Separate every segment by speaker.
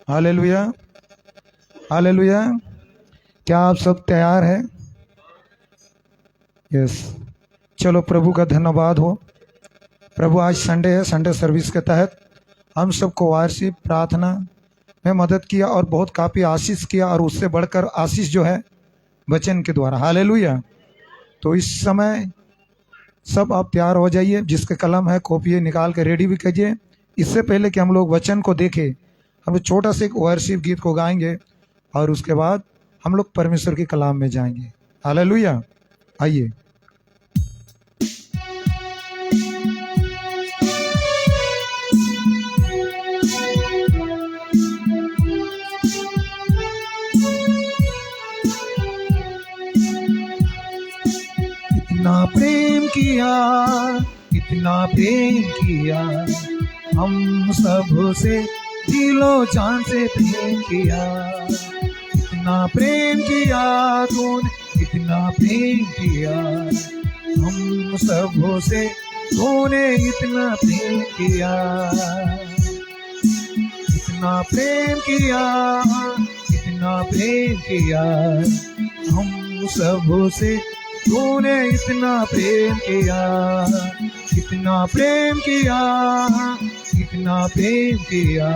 Speaker 1: Hallelujah, hallelujah. क्या आप सब तैयार हैं? यस। चलो, प्रभु का धन्यवाद हो। प्रभु, आज संडे है। संडे सर्विस के तहत हम सबको वार्षिक प्रार्थना में मदद किया और बहुत काफ़ी आशीष किया, और उससे बढ़कर आशीष जो है वचन के द्वारा। हालेलुया। तो इस समय सब आप तैयार हो जाइए, जिसके कलम है कॉपी निकाल के रेडी भी कीजिए। इससे पहले कि हम लोग वचन को देखें, हम लोग छोटा सा एक वर्शिप गीत को गाएंगे और उसके बाद हम लोग परमेश्वर के कलाम में जाएंगे। हालेलुया। आइए। इतना प्रेम किया, इतना प्रेम किया, हम सब से दिलो जान से प्रेम किया। इतना प्रेम किया तूने, इतना प्रेम किया, हम सब से तूने इतना प्रेम किया। इतना प्रेम किया, इतना प्रेम किया, हम सब से तूने इतना प्रेम किया। इतना प्रेम किया, इतना प्रेम किया,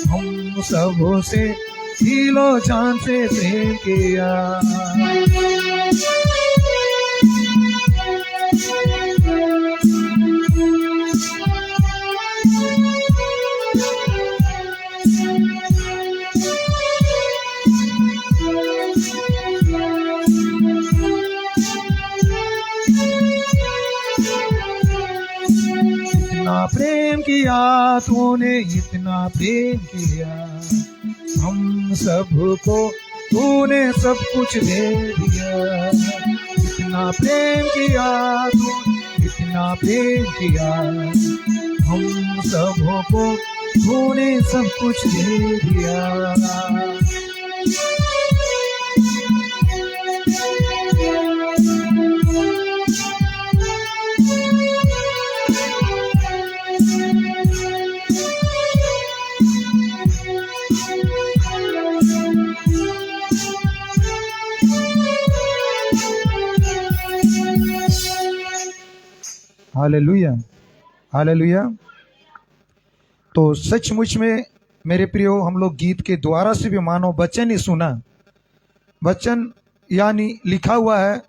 Speaker 1: हम सब से दिलो जान से प्रेम किया। इतना प्रेम किया तूने, इतना प्रेम किया, हम सबको तूने सब कुछ दे दिया। इतना प्रेम किया तूने, इतना प्रेम किया, हम सबको तूने सब कुछ दे दिया। Hallelujah, hallelujah. तो सचमुच में मेरे प्रियो, हम लोग गीत के द्वारा से भी मानो वचन ही सुना। वचन यानी लिखा हुआ है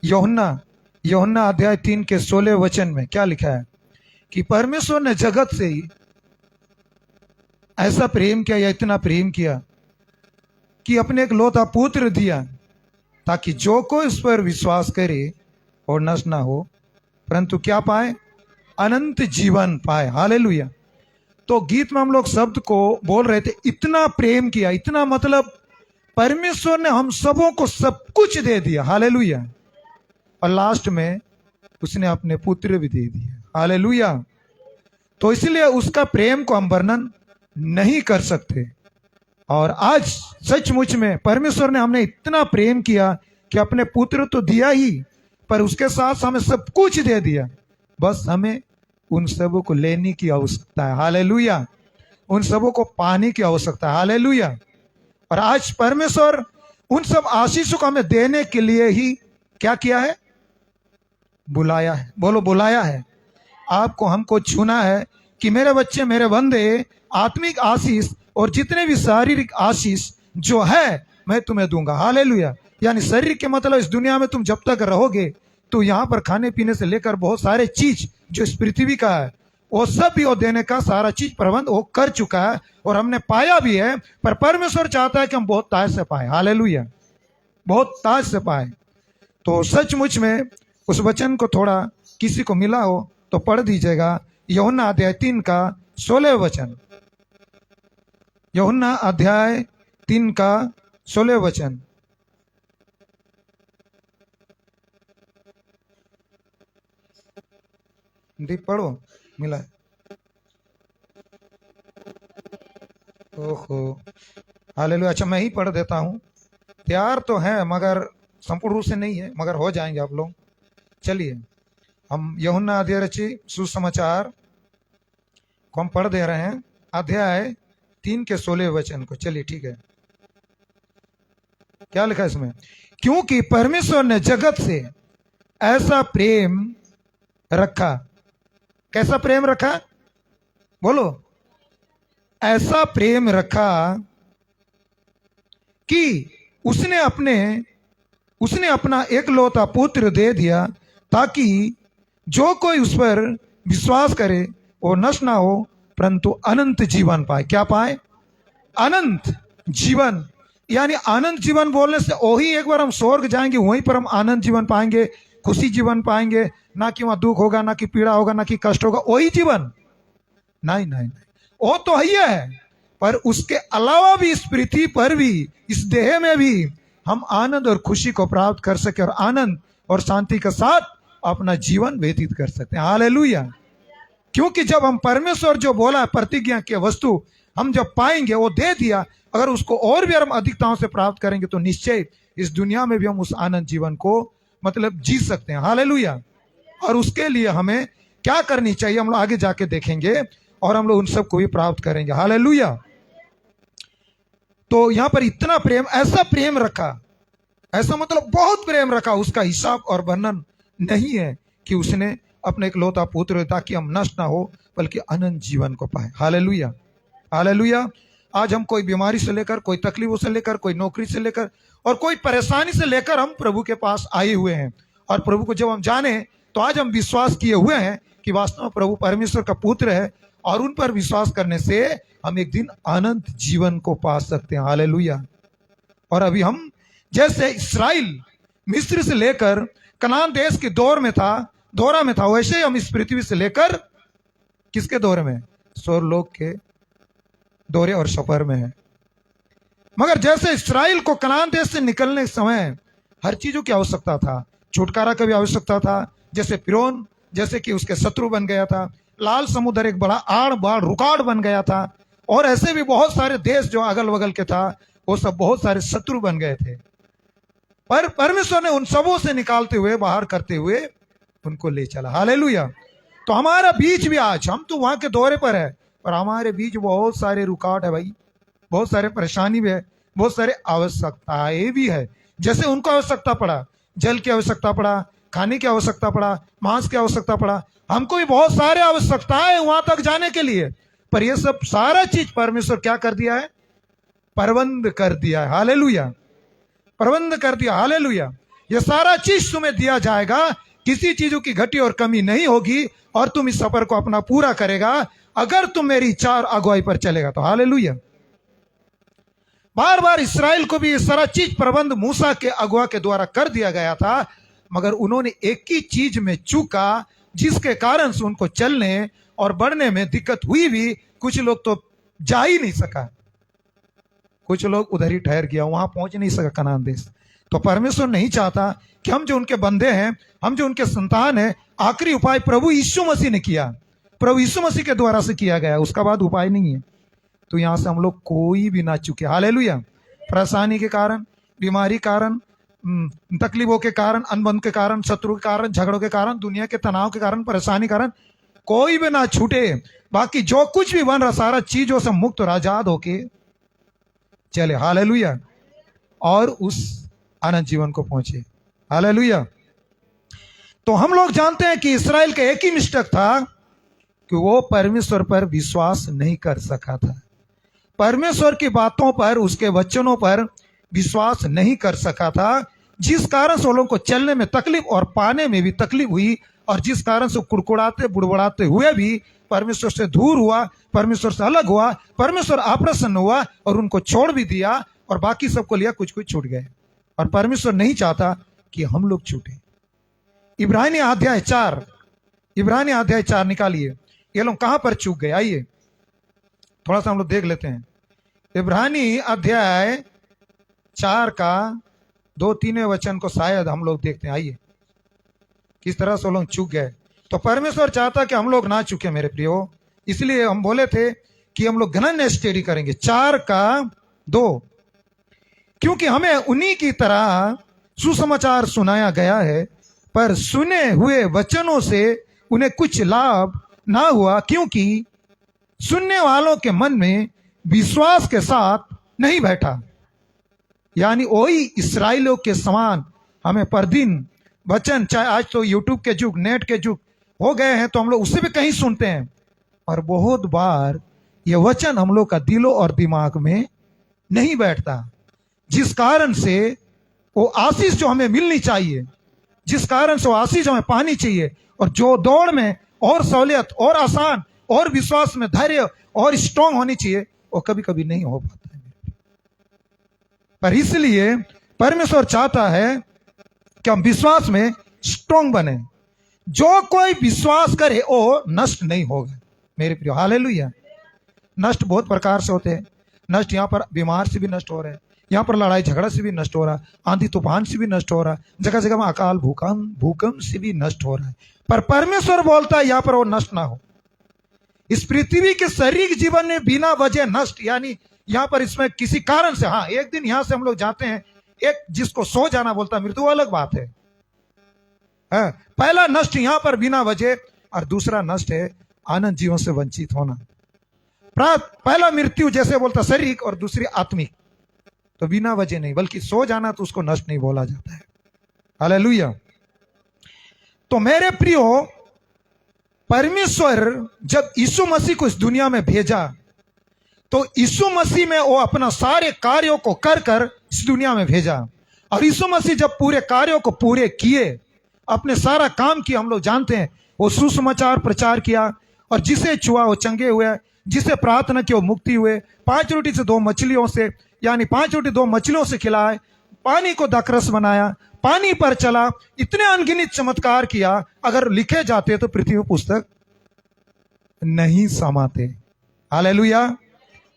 Speaker 1: यूहन्ना अध्याय 3 के 16 वचन में क्या लिखा है कि परमेश्वर ने जगत से ही ऐसा प्रेम किया, या इतना प्रेम किया कि अपने एक लौता पुत्र दिया, ताकि जो कोई इस पर विश्वास करे और नष्ट ना हो, परंतु क्या पाए? अनंत जीवन पाए। हालेलुया। तो गीत में हम लोग शब्द को बोल रहे थे, इतना प्रेम किया। इतना मतलब परमेश्वर ने हम सबों को सब कुछ दे दिया। हालेलुया। और लास्ट में उसने अपने पुत्र भी दे दिए। हालेलुया। तो इसलिए उसका प्रेम को हम वर्णन नहीं कर सकते। और आज सचमुच में परमेश्वर ने हमने इतना प्रेम किया कि अपने पुत्र तो दिया ही, पर उसके साथ हमें सब कुछ दे दिया। बस हमें उन सबों को लेने की आवश्यकता है। हालेलुया। उन सबों को पाने की आवश्यकता है। हालेलुया। और आज परमेश्वर उन सब आशीषों को हमें देने के लिए ही क्या किया है? बुलाया है। बोलो, बुलाया है। आपको हमको चुना है कि मेरे बच्चे, मेरे बंदे, आत्मिक आशीष और जितने भी शारीरिक आशीष जो है मैं तुम्हें दूंगा। हालेलुया। यानी शरीर के मतलब इस दुनिया में तुम जब तक रहोगे तो यहाँ पर खाने पीने से लेकर बहुत सारे चीज जो इस पृथ्वी का है वो सब भी वो देने का सारा चीज प्रबंध वो कर चुका है, और हमने पाया भी है। पर परमेश्वर चाहता है कि हम बहुत ताज से पाए। हालेलुया। बहुत ताज से पाए। तो सचमुच में उस वचन को थोड़ा किसी को मिला हो तो पढ़ दीजिएगा। यूहन्ना अध्याय 3 का 16 वचन। यूहन्ना अध्याय 3 का 16 वचन। दीप पढ़ो, मिला है। ओहो, हालेलुया। अच्छा, मैं ही पढ़ देता हूँ। तैयार तो है मगर संपूर्ण रूप से नहीं है, मगर हो जाएंगे आप लोग। चलिए, हम यूहन्ना अध्याय सुसमाचार को हम पढ़ दे रहे हैं। अध्याय 3:16 को। चलिए ठीक है, क्या लिखा है इसमें? क्योंकि परमेश्वर ने जगत से ऐसा प्रेम रखा। कैसा प्रेम रखा? बोलो। ऐसा प्रेम रखा कि उसने अपना एकलौता पुत्र दे दिया, ताकि जो कोई उस पर विश्वास करे वो नष्ट ना हो परंतु अनंत जीवन पाए। क्या पाए? अनंत जीवन। यानी अनंत जीवन बोलने से वही एक बार हम स्वर्ग जाएंगे, वहीं पर हम आनंद जीवन पाएंगे, खुशी जीवन पाएंगे, ना कि वहां दुख होगा, ना कि पीड़ा होगा, ना कि कष्ट होगा, वही जीवन नहीं नहीं नहीं, वो तो ही है। पर उसके अलावा भी इस पृथ्वी पर भी, इस देह में भी हम आनंद और खुशी को प्राप्त कर सके और आनंद और शांति के साथ अपना जीवन व्यतीत कर सकते हैं। हालेलुया। क्योंकि जब हम परमेश्वर जो बोला प्रतिज्ञा की वस्तु हम जब पाएंगे, वो दे दिया, अगर उसको और भी हम अधिकताओं से प्राप्त करेंगे तो निश्चय इस दुनिया में भी हम उस आनंद जीवन को मतलब जी सकते हैं। हालेलुया। और उसके लिए हमें क्या करनी चाहिए, हम लोग आगे जाके देखेंगे और हम लोग उन सब को भी प्राप्त करेंगे। हालेलुया। तो यहां पर इतना प्रेम, ऐसा प्रेम रखा, ऐसा मतलब बहुत प्रेम रखा, उसका हिसाब और वर्णन नहीं है, कि उसने अपने इकलौता पुत्र ताकि हम नष्ट ना हो बल्कि अनंत जीवन को पाए। हालेलुया। हालेलुया। आज हम कोई बीमारी से लेकर, कोई तकलीफों से लेकर, कोई नौकरी से लेकर और कोई परेशानी से लेकर हम प्रभु के पास आए हुए हैं। और प्रभु को जब हम जाने तो आज हम विश्वास किए हुए हैं कि वास्तव में प्रभु परमेश्वर का पुत्र है, और उन पर विश्वास करने से हम एक दिन अनंत जीवन को पा सकते हैं। हालेलुया। और अभी हम जैसे इस्राएल मिस्र से लेकर कनान देश के दौरा में था, वैसे ही हम इस पृथ्वी से लेकर किसके दौरे में? स्वर्गलोक के दौरे और सफर में है। मगर जैसे इस्राएल को कनान देश से निकलने के समय हर चीजों की आवश्यकता था, छुटकारा का भी आवश्यकता था, जैसे फिरौन जैसे कि उसके शत्रु बन गया था, लाल समुद्र एक बड़ा आड़ बाड़ रुकावट बन गया था, और ऐसे भी बहुत सारे देश जो अगल बगल के था वो सब बहुत सारे शत्रु बन गए थे। पर परमेश्वर ने उन सबों से निकालते हुए, बाहर करते हुए उनको ले चला। हालेलुया। तो हमारा बीच भी आज, हम तो वहां के दौरे पर है, पर हमारे बीच बहुत सारे रुकावट है भाई, बहुत सारे परेशानी भी है, बहुत सारे आवश्यकताएं भी है। जैसे उनको आवश्यकता पड़ा, जल की आवश्यकता पड़ा, खाने की आवश्यकता पड़ा, मांस की आवश्यकता पड़ा, हमको भी बहुत सारे आवश्यकताएं वहां तक जाने के लिए। पर ये सब सारा चीज परमेश्वर क्या कर दिया है? प्रबंध कर दिया है। हालेलुया। प्रबंध कर दिया। हालेलुया। ये सारा चीज तुम्हें दिया जाएगा, किसी चीजों की घटी और कमी नहीं होगी, और तुम इस सफर को अपना पूरा करेगा अगर तुम मेरी चार अगुवाई पर चलेगा तो। हालेलुया। बार बार इस्राएल को भी ये सारा चीज प्रबंध मूसा के अगुवा के द्वारा कर दिया गया था, मगर उन्होंने एक ही चीज में चूका, जिसके कारण से उनको चलने और बढ़ने में दिक्कत हुई भी। कुछ लोग तो जा ही नहीं सका, कुछ लोग उधर ही ठहर गया, वहां पहुंच नहीं सका कनान देश। तो परमेश्वर नहीं चाहता कि हम जो उनके बंदे हैं, हम जो उनके संतान हैं, आखिरी उपाय प्रभु यीशु मसीह ने किया, प्रभु यीशु मसीह के द्वारा से किया गया, उसका बाद उपाय नहीं है। तो यहां से हम लोग कोई भी ना चुके। हालेलुया। परेशानी के कारण, बीमारी कारण, तकलीफों के कारण, अनबन के कारण, शत्रु के कारण, झगड़ों के कारण, दुनिया के तनाव के कारण, परेशानी के कारण कोई भी ना छूटे। बाकी जो कुछ भी बन रहा सारा चीजों से मुक्त और आजाद होके चले। हालेलुया। और उस आनंद जीवन को पहुंचे। हालेलुया। तो हम लोग जानते हैं कि इस्राएल का एक ही मिस्टेक था कि वो परमेश्वर पर विश्वास नहीं कर सका था, परमेश्वर की बातों पर, उसके वचनों पर विश्वास नहीं कर सका था, जिस कारण से लोगों को चलने में तकलीफ और पाने में भी तकलीफ हुई, और जिस कारण से कुड़कुड़ाते बुड़बड़ाते हुए भी परमेश्वर से दूर हुआ, परमेश्वर से अलग हुआ, परमेश्वर अप्रसन्न हुआ और उनको छोड़ भी दिया, और बाकी सबको लिया, कुछ कुछ छूट गए। और परमेश्वर नहीं चाहता कि हम लोग छूटे। इब्रानी अध्याय 4 निकालिए, ये लोग कहां पर चूक गए, आइए थोड़ा सा हम लोग देख लेते हैं। इब्रानी अध्याय 4 का 2-3 वचन को शायद हम लोग देखते हैं। आइए किस तरह से लोग चूक गए। तो परमेश्वर चाहता कि हम लोग ना चूके मेरे प्रियो, इसलिए हम बोले थे कि हम लोग घनन स्टडी करेंगे। 4 का 2, क्योंकि हमें उन्हीं की तरह सुसमाचार सुनाया गया है, पर सुने हुए वचनों से उन्हें कुछ लाभ ना हुआ, क्योंकि सुनने वालों के मन में विश्वास के साथ नहीं बैठा। यानी वही इस्राएलियों के समान हमें पर दिन वचन, चाहे आज तो यूट्यूब के युग, नेट के युग हो गए हैं, तो हम लोग उससे भी कहीं सुनते हैं, और बहुत बार ये वचन हम लोग का दिलों और दिमाग में नहीं बैठता, जिस कारण से वो आशीष जो हमें मिलनी चाहिए, जिस कारण से वो आशीष हमें पानी चाहिए, और जो दौड़ में और सहूलियत और आसान और विश्वास में धैर्य और स्ट्रांग होनी चाहिए, वो कभी कभी नहीं हो पाता है। पर इसलिए परमेश्वर चाहता है कि हम विश्वास में स्ट्रांग बने। जो कोई विश्वास करे वो नष्ट नहीं होगा मेरे प्रिय। हालेलुया। नष्ट बहुत प्रकार से होते हैं। नष्ट यहाँ पर बीमार से भी नष्ट हो रहे हैं, यहाँ पर लड़ाई झगड़ा से भी नष्ट हो रहा है, आंधी तूफान से भी नष्ट हो रहा है, जगह जगह में अकाल भूकंप से भी नष्ट हो रहा है। पर परमेश्वर बोलता है यहाँ पर वो नष्ट ना हो। इस पृथ्वी के शारीरिक जीवन में बिना वजह नष्ट, यानी यहाँ पर इसमें किसी कारण से, हाँ एक दिन यहाँ से हम लोग जाते हैं, एक जिसको सो जाना बोलता है मृत्यु, अलग बात है। पहला नष्ट यहाँ पर बिना वजह, और दूसरा नष्ट है आनंद जीवन से वंचित होना। पहला मृत्यु जैसे बोलता शारीरिक, और दूसरी आत्मिक, तो बिना वजह नहीं, बल्कि सो जाना तो उसको नष्ट नहीं बोला जाता है। हालेलुया। तो मेरे प्रियो, परमेश्वर जब यीशु मसीह को इस दुनिया में भेजा, तो यीशु मसीह में वो अपना सारे कार्यों को कर कर इस दुनिया में भेजा। और यीशु मसीह जब पूरे कार्यों को पूरे किए, अपने सारा काम किया, हम लोग जानते हैं, वो सुसमाचार प्रचार किया, और जिसे छुआ वो चंगे हुए, जिसे प्रार्थना की वो मुक्ति हुए, 5 रोटी से 2 मछलियों से, यानी 5 रोटी 2 मछलियों से खिलाए, पानी को दाखरस बनाया, पानी पर चला, इतने अनगिनत चमत्कार किया। अगर लिखे जाते तो पृथ्वी में पुस्तक नहीं समाते। Hallelujah,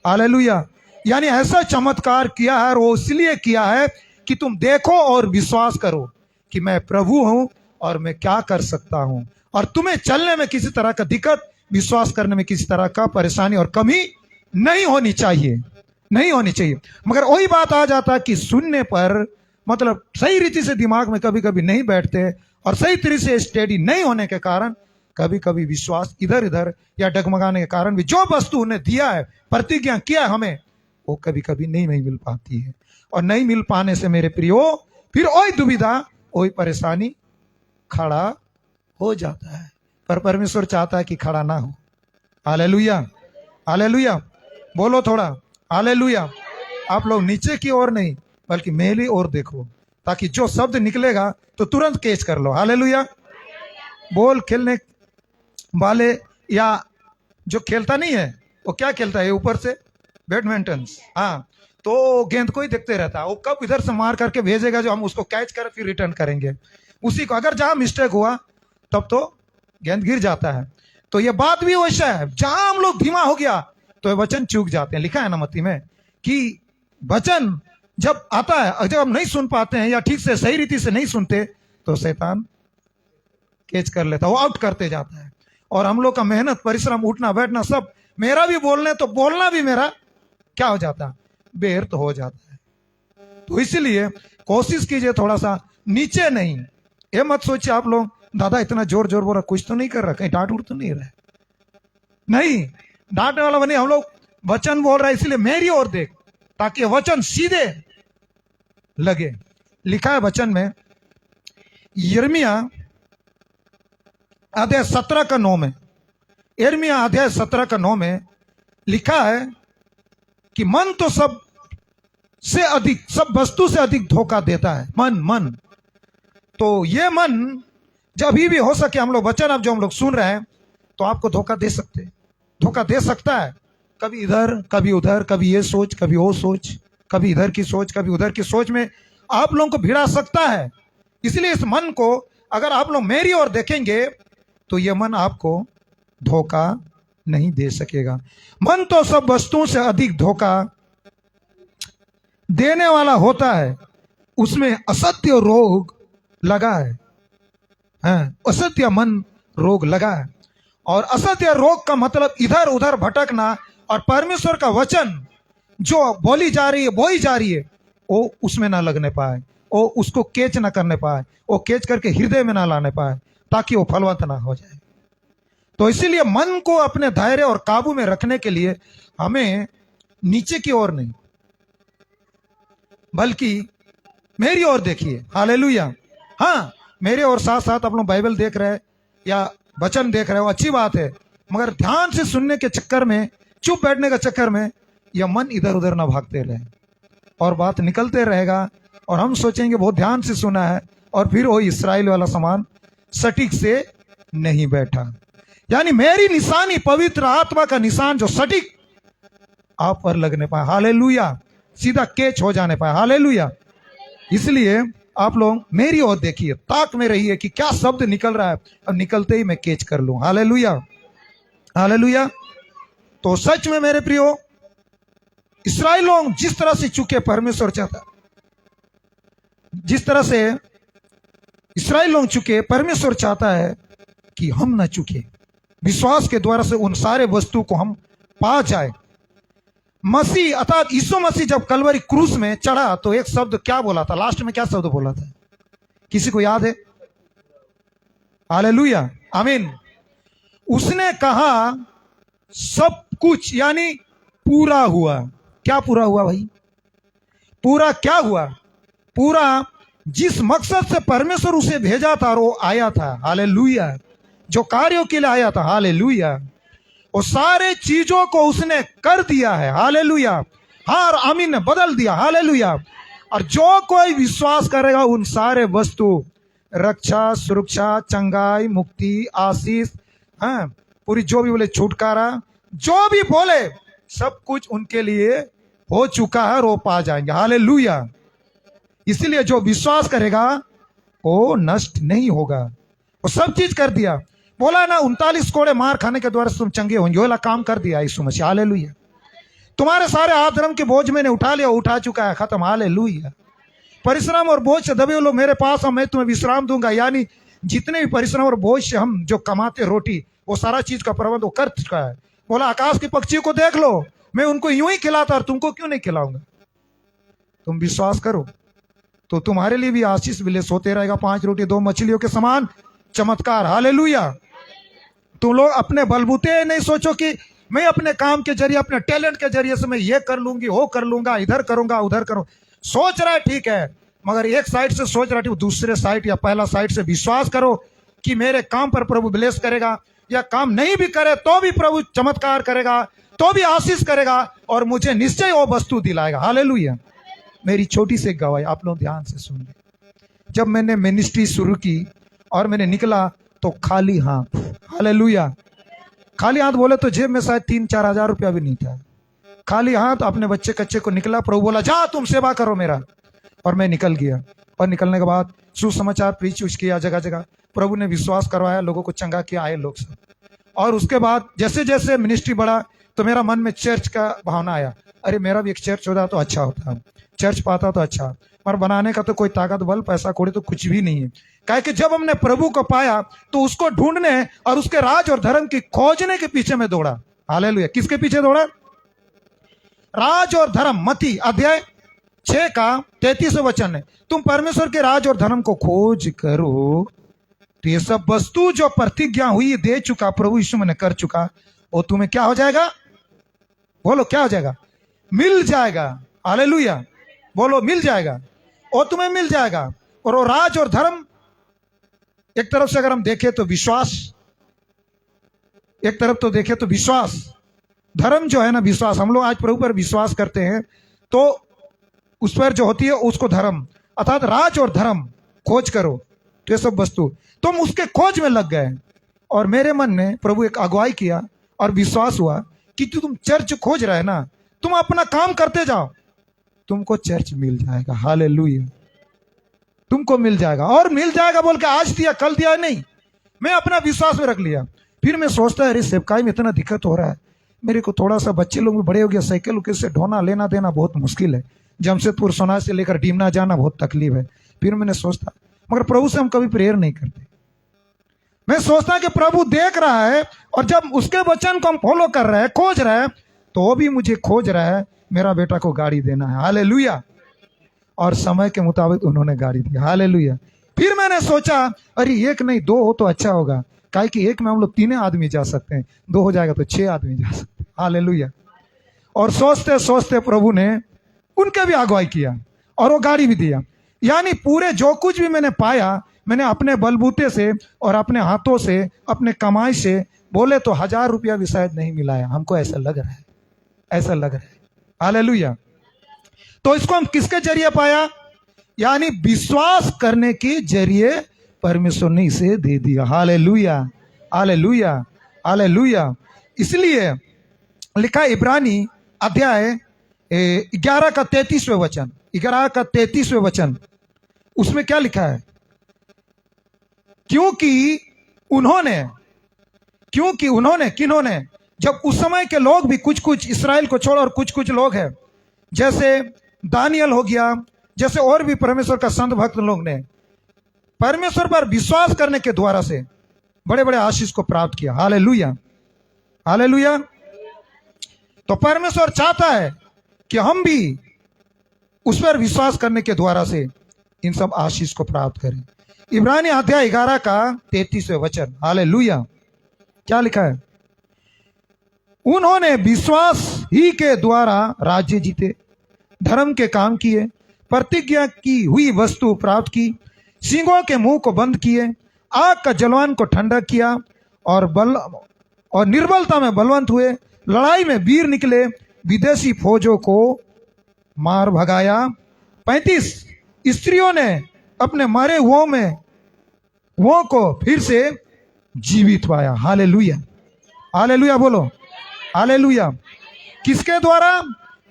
Speaker 1: hallelujah. यानी ऐसा चमत्कार किया है, और वो इसलिए किया है कि तुम देखो और विश्वास करो कि मैं प्रभु हूं और मैं क्या कर सकता हूं, और तुम्हें चलने में किसी तरह का दिक्कत, विश्वास करने में किसी तरह का परेशानी और कमी नहीं होनी चाहिए, नहीं होनी चाहिए। मगर वही बात आ जाता है कि सुनने पर, मतलब सही रीति से दिमाग में कभी कभी नहीं बैठते, और सही तरीके से स्टडी नहीं होने के कारण कभी कभी विश्वास इधर इधर या डगमगाने के कारण भी जो वस्तु उन्हें दिया है, प्रतिज्ञा किया हमें, वो कभी कभी नहीं मिल पाती है। और नहीं मिल पाने से मेरे प्रियो, फिर वही दुविधा, वही परेशानी खड़ा हो जाता है। पर परमेश्वर चाहता है कि खड़ा ना हो। Hallelujah, hallelujah. बोलो थोड़ा हालेलुया। आप लोग नीचे की ओर नहीं, बल्कि मेरी ओर देखो, ताकि जो शब्द निकलेगा तो तुरंत कैच कर लो। हालेलुया। बॉल खेलने वाले या जो खेलता नहीं है, वो क्या खेलता है ऊपर से, बैडमिंटन, हाँ, तो गेंद को ही देखते रहता है, वो कब इधर से मार करके भेजेगा जो हम उसको कैच कर फिर रिटर्न करेंगे उसी को। अगर जहां मिस्टेक हुआ तब तो गेंद गिर जाता है। तो ये बात भी वैसा है, जहां हम लोग धीमा हो गया तो ये वचन चूक जाते हैं। लिखा है ना मत्ती में कि वचन जब आता है, जब हम नहीं सुन पाते हैं या ठीक से सही रीति से नहीं सुनते, तो शैतान कैच कर लेता है, वो आउट करते जाता है। और हम लोग का मेहनत, परिश्रम, उठना बैठना सब, मेरा भी बोलने तो बोलना भी मेरा क्या हो जाता है, व्यर्थ हो जाता है। तो इसलिए कोशिश कीजिए थोड़ा सा नीचे नहीं। ये मत सोचिए आप लोग दादा इतना जोर जोर बोल रहा, कुछ तो नहीं कर रहा, कहीं डांट उठ तो नहीं रहा, नहीं डांटने वाला बने। हम लोग वचन बोल रहा है इसलिए मेरी ओर देख, ताकि वचन सीधे लगे। लिखा है वचन में, यिर्मयाह अध्याय 17 का 9 में, यिर्मयाह अध्याय 17 का 9 में लिखा है कि मन तो सब से अधिक, सब वस्तु से अधिक धोखा देता है। मन तो ये मन जब भी हो सके, हम लोग वचन अब जो हम लोग सुन रहे हैं, तो आपको धोखा दे सकता है। कभी इधर कभी उधर, कभी ये सोच कभी वो सोच, कभी इधर की सोच कभी उधर की सोच में आप लोगों को भिड़ा सकता है। इसलिए इस मन को अगर आप लोग मेरी ओर देखेंगे तो ये मन आपको धोखा नहीं दे सकेगा। मन तो सब वस्तुओं से अधिक धोखा देने वाला होता है, उसमें असत्य रोग लगा है। असत्य मन रोग लगा है, और असत्य रोग का मतलब इधर उधर भटकना, और परमेश्वर का वचन जो बोली जा रही है, बोई जा रही है, वो उसमें ना लगने पाए, वो उसको कैच ना करने पाए, वो कैच करके हृदय में ना लाने पाए, ताकि वो फलवंत ना हो जाए। तो इसीलिए मन को अपने दायरे और काबू में रखने के लिए हमें नीचे की ओर नहीं, बल्कि मेरी ओर देखिए। हालेलुया। हाँ, मेरे और साथ साथ आप लोग बाइबल देख रहे हैं या वचन देख रहे हो, अच्छी बात है, मगर ध्यान से सुनने के चक्कर में, चुप बैठने के चक्कर में यह मन इधर उधर ना भागते रहे और बात निकलते रहेगा और हम सोचेंगे बहुत ध्यान से सुना है और फिर वो इस्राएल वाला सामान सटीक से नहीं बैठा। यानी मेरी निशानी, पवित्र आत्मा का निशान जो सटीक आप पर लगने पाए, हालेलुया, सीधा कैच हो जाने पाए, हालेलुया। इसलिए आप लोग मेरी ओर देखिए, ताक में रहिए कि क्या शब्द निकल रहा है, अब निकलते ही मैं कैच कर लूं, हालेलुया, हालेलुया। तो सच में मेरे प्रियो, इस्राएल लोग जिस तरह से चुके, परमेश्वर चाहता, जिस तरह से इस्राएल लोग चुके, परमेश्वर चाहता है कि हम ना चुके, विश्वास के द्वारा से उन सारे वस्तु को हम पा जाए। मसीह अर्थात यीशु मसीह जब कलवरी क्रूस में चढ़ा तो एक शब्द क्या बोला था, लास्ट में क्या शब्द बोला था, किसी को याद है? हालेलुया, आमीन। उसने कहा सब कुछ, यानी पूरा हुआ। क्या पूरा हुआ भाई? पूरा क्या हुआ? पूरा जिस मकसद से परमेश्वर उसे भेजा था वो आया था, हालेलुया, जो कार्यों के लिए आया था, हालेलुया, वो सारे चीजों को उसने कर दिया है, हालेलुया, हाँ, और आमीन ने बदल दिया, हालेलुया। और जो कोई विश्वास करेगा उन सारे वस्तु, रक्षा, सुरक्षा, चंगाई, मुक्ति, आशीष, हाँ, पूरी जो भी बोले, छुटकारा, जो भी बोले, सब कुछ उनके लिए हो चुका है और वो पा जाएंगे, हालेलुया। इसीलिए जो विश्वास करेगा वो नष्ट नहीं होगा, वो सब चीज कर दिया। बोला ना 39 कोड़े मार खाने के द्वारा तुम चंगे होंगे, वाला काम कर दिया यीशु मसीह, हालेलुया। तुम्हारे सारे आधर्म के बोझ मैंने उठा लिया, उठा चुका है, खत्म, हालेलुया। परिश्रम और बोझ से दबे लोग मेरे पास, मैं तुम्हें विश्राम दूंगा। यानी जितने भी परिश्रम और बोझ से हम जो कमाते रोटी, वो सारा चीज का प्रबंध वो कर चुका है। बोला आकाश के पक्षियों को देख लो, मैं उनको यूं ही खिलाता और तुमको क्यों नहीं खिलाऊंगा? तुम विश्वास करो तो तुम्हारे लिए भी आशीष विलेस होते रहेगा, 5 रोटी 2 मछलियों के समान चमत्कार, हालेलुया। तुम लोग अपने बलबूते नहीं सोचो कि मैं अपने काम के जरिए, अपने टैलेंट के जरिए से मैं ये कर लूंगी, वो कर लूंगा, इधर करूंगा, उधर करूं। सोच रहा है ठीक है, मगर एक साइड से सोच रहा है, दूसरे साइड या पहला साइड से विश्वास करो कि मेरे काम पर प्रभु ब्लेस करेगा, या काम नहीं भी करे तो भी प्रभु चमत्कार करेगा, तो भी आशीष करेगा और मुझे निश्चय वो वस्तु दिलाएगा, हालेलुया। मेरी छोटी सी गवाही आप लोग ध्यान से सुन ले। जब मैंने मिनिस्ट्री शुरू की और मैंने निकला तो खाली हाथ, हालेलुया, खाली हाथ बोले तो जेब में शायद 3-4 हजार रुपया भी नहीं था, खाली हाथ अपने बच्चे कच्चे को निकला। प्रभु बोला जा तुम सेवा करो मेरा, और मैं निकल गया। और निकलने के बाद सुसमाचार प्रीच किया जगह जगह, प्रभु ने विश्वास करवाया, लोगों को चंगा किया, आए लोग सब। और उसके बाद जैसे जैसे मिनिस्ट्री बढ़ा तो मेरा मन में चर्च का भावना आया, अरे मेरा भी एक चर्च होता तो अच्छा होता, चर्च पाता तो अच्छा, पर बनाने का तो कोई ताकत बल पैसा कौड़ी तो कुछ भी नहीं है। काहे कि जब हमने प्रभु को पाया तो उसको ढूंढने और उसके राज और धर्म की खोजने के पीछे में दौड़ा, हालेलुया। किसके पीछे दौड़ा? राज और धर्म। मत्ती अध्याय 6 का 33 वचन है, तुम परमेश्वर के राज और धर्म को खोज करो तो ये सब वस्तु जो प्रतिज्ञा हुई दे चुका प्रभु यीशु ने कर चुका, वो तुम्हें क्या हो जाएगा? बोलो क्या हो जाएगा? मिल जाएगा, हालेलुया, बोलो मिल जाएगा, और तुम्हें मिल जाएगा। और वो राज और धर्म, एक तरफ से अगर हम देखें तो विश्वास, एक तरफ तो देखें तो विश्वास, धर्म जो है ना विश्वास, हम लोग आज प्रभु पर विश्वास करते हैं तो उस पर जो होती है उसको धर्म, अर्थात राज और धर्म खोज करो तो ये सब वस्तु, तुम उसके खोज में लग गए। और मेरे मन में प्रभु एक अगुवाई किया और विश्वास हुआ कि तुम चर्च खोज रहे ना, तुम अपना काम करते जाओ, तुमको चर्च मिल जाएगा, हालेलुया, तुमको मिल जाएगा। और मिल जाएगा बोल के आज दिया कल दिया नहीं, मैं अपना विश्वास में रख लिया। फिर मैं सोचता है अरे सेवकाई में इतना दिक्कत हो रहा है, मेरे को थोड़ा सा, बच्चे लोग भी बड़े हो गए, साइकिल उकिल से ढोना लेना देना बहुत मुश्किल है, जमशेदपुर सोना से लेकर डीमना जाना बहुत तकलीफ है। फिर मैंने सोचता, मगर प्रभु से हम कभी प्रेयर नहीं करते। मैं सोचता कि प्रभु देख रहा है और जब उसके वचन को हम फॉलो कर रहे हैं, खोज रहे हैं, तो वो भी मुझे खोज रहा है, मेरा बेटा को गाड़ी देना है, हालेलुया। और समय के मुताबिक उन्होंने गाड़ी दी, हालेलुया। फिर मैंने सोचा अरे 1 नहीं 2 हो तो अच्छा होगा, काहे कि 1 में हम लोग 3 आदमी जा सकते हैं, 2 हो जाएगा तो 6 आदमी जा सकते हैं, हालेलुया। और सोचते सोचते प्रभु ने उनके भी अगुवाई किया और वो गाड़ी भी दिया। यानी पूरे जो कुछ भी मैंने पाया, मैंने अपने बलबूते से और अपने हाथों से, अपने कमाई से, बोले तो 1000 रुपया भी शायद नहीं मिला है, हमको ऐसा लग रहा है, ऐसा लग रहा है। हालेलुया। तो इसको हम किसके जरिए पाया? यानी विश्वास करने के जरिए परमेश्वर ने इसे दे दिया। Hallelujah, hallelujah, hallelujah. इसलिए लिखा इब्रानी अध्याय 11 का 33वें वचन, 11 का 33वें वचन, उसमें क्या लिखा है? क्योंकि उन्होंने किन्होंने, जब उस समय के लोग भी कुछ कुछ इस्राएल को छोड़ और कुछ कुछ लोग हैं, जैसे दानियल हो गया, जैसे और भी परमेश्वर का संत भक्त लोग ने परमेश्वर पर विश्वास करने के द्वारा से बड़े बड़े आशीष को प्राप्त किया। Hallelujah, hallelujah. तो परमेश्वर चाहता है कि हम भी उस पर विश्वास करने के द्वारा से इन सब आशीष को प्राप्त करें। इब्रानी अध्याय 11 का 33वें वचन, हालेलुया, क्या लिखा है? उन्होंने विश्वास ही के द्वारा राज्य जीते, धर्म के काम किए, प्रतिज्ञा की हुई वस्तु प्राप्त की, सिंहों के मुंह को बंद किए, आग का जलवान को ठंडा किया, और निर्बलता में बलवंत हुए, लड़ाई में वीर निकले, विदेशी फौजों को मार भगाया। 35 स्त्रियों ने अपने मरे हुओं को फिर से जीवित पाया। हालेलुया, हालेलुया, बोलो हालेलुया। किसके द्वारा?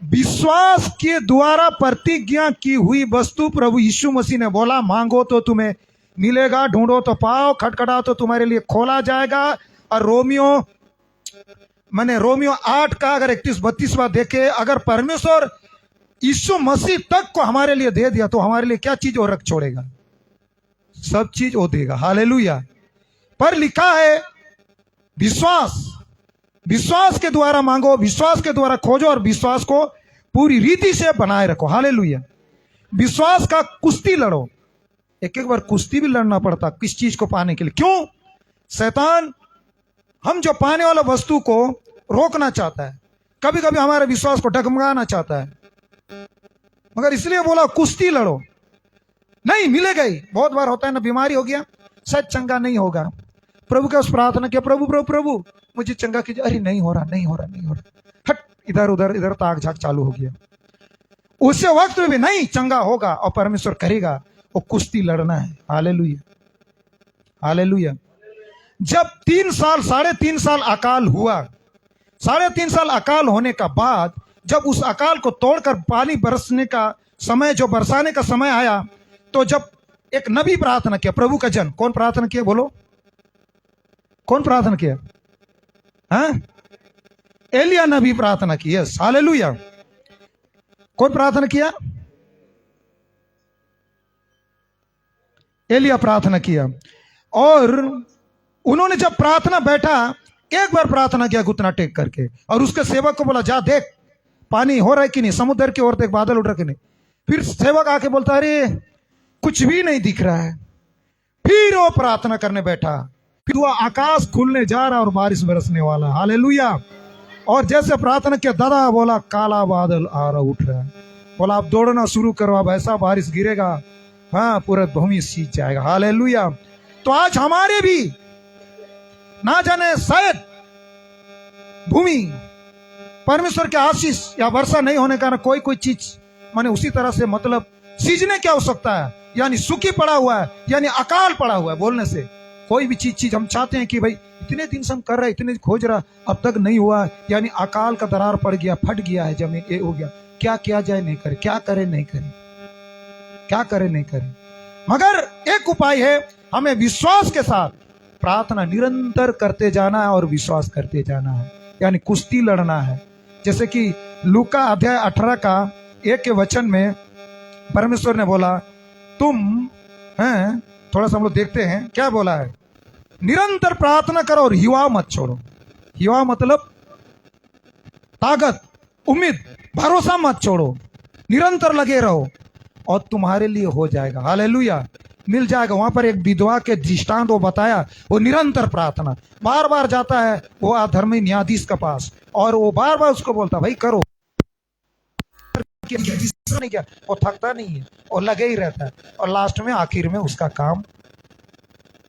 Speaker 1: विश्वास के द्वारा प्रतिज्ञा की हुई वस्तु। प्रभु यीशु मसीह ने बोला, मांगो तो तुम्हें मिलेगा, ढूंढो तो पाओ, खटखटाओ तो तुम्हारे लिए खोला जाएगा। और रोमियो 8 का अगर 31-32 देखे, अगर परमेश्वर यीशु मसीह तक को हमारे लिए दे दिया तो हमारे लिए क्या चीज और रख छोड़ेगा? सब चीज वो देगा। हालेलुया। पर लिखा है विश्वास के द्वारा मांगो, विश्वास के द्वारा खोजो और विश्वास को पूरी रीति से बनाए रखो। हालेलुया। विश्वास का कुश्ती लड़ो। एक बार कुश्ती भी लड़ना पड़ता किस चीज को पाने के लिए। क्यों? शैतान हम जो पाने वाला वस्तु को रोकना चाहता है, कभी कभी हमारे विश्वास को डगमगाना चाहता है, मगर इसलिए बोला कुश्ती लड़ो। नहीं मिलेगा ही। बहुत बार होता है ना, बीमारी हो गया, शायद चंगा नहीं होगा, प्रभु के उस प्रार्थना किया, प्रभु मुझे चंगा कीजिए, अरे नहीं हो रहा, हट, इधर उधर ताक झाक चालू हो गया। उस वक्त में भी नहीं, चंगा होगा और परमेश्वर करेगा। वो कुश्ती लड़ना है। Hallelujah, hallelujah. जब 3.5 साल अकाल हुआ, 3.5 साल अकाल होने का बाद जब उस अकाल को तोड़कर पानी बरसने का समय, जो बरसाने का समय आया, तो जब एक नबी प्रार्थना किया, प्रभु का जन, कौन प्रार्थना किया? बोलो, कौन प्रार्थना किया? हाँ, एलिया नबी प्रार्थना की। Yes, hallelujah. कौन प्रार्थना किया? एलिया प्रार्थना किया। और उन्होंने जब प्रार्थना बैठा, एक बार प्रार्थना किया घुटना टेक करके, और उसके सेवक को बोला, जा देख पानी हो रहा है कि नहीं, समुद्र की ओर देख, बादल उड़ रहा कि नहीं। फिर सेवक आके बोलता, अरे कुछ भी नहीं दिख रहा है। फिर वो प्रार्थना करने बैठा, फिर वो आकाश खुलने जा रहा और बारिश बरसने वाला। हालेलुया। और जैसे प्रार्थना किया, दादा बोला काला बादल आ रहा, उठ रहा है। बोला आप दौड़ना शुरू करो, अब ऐसा बारिश गिरेगा, हाँ, पूरा भूमि सींच जाएगा। हालेलुया। तो आज हमारे भी ना जाने शायद भूमि परमेश्वर के आशीष या वर्षा नहीं होने का कोई चीज माने उसी तरह से मतलब सींचने की आवश्यकता है, यानी सूखी पड़ा हुआ है, यानी अकाल पड़ा हुआ है। बोलने से कोई भी चीज हम चाहते हैं कि भाई इतने दिन से हम कर रहे हैं, इतने खोज रहा, अब तक नहीं हुआ, यानी अकाल का दरार पड़ गया, फट गया है जमीन, ये हो गया। क्या किया जाए? नहीं करे, क्या करे? नहीं करे, क्या करे? नहीं करे। मगर एक उपाय है, हमें विश्वास के साथ प्रार्थना निरंतर करते जाना है और विश्वास करते जाना है, यानी कुश्ती लड़ना है। जैसे कि लूका अध्याय 18 का 1 के वचन में परमेश्वर ने बोला, तुम हैं, थोड़ा सा हम लोग देखते हैं क्या बोला है, निरंतर प्रार्थना करो और हिवा मत छोड़ो। हिवा मतलब ताकत, उम्मीद, भरोसा मत छोड़ो, निरंतर लगे रहो और तुम्हारे लिए हो जाएगा। हालेलुया, मिल जाएगा। वहां पर एक विधवा के दृष्टांत वो बताया, वो निरंतर प्रार्थना, बार बार जाता है वो अधर्मी न्यायाधीश के पास और वो बार बार उसको बोलता, भाई करो, किया, विश्राम नहीं किया, वो थकता नहीं है और लगे ही रहता है, और लास्ट में आखिर में उसका काम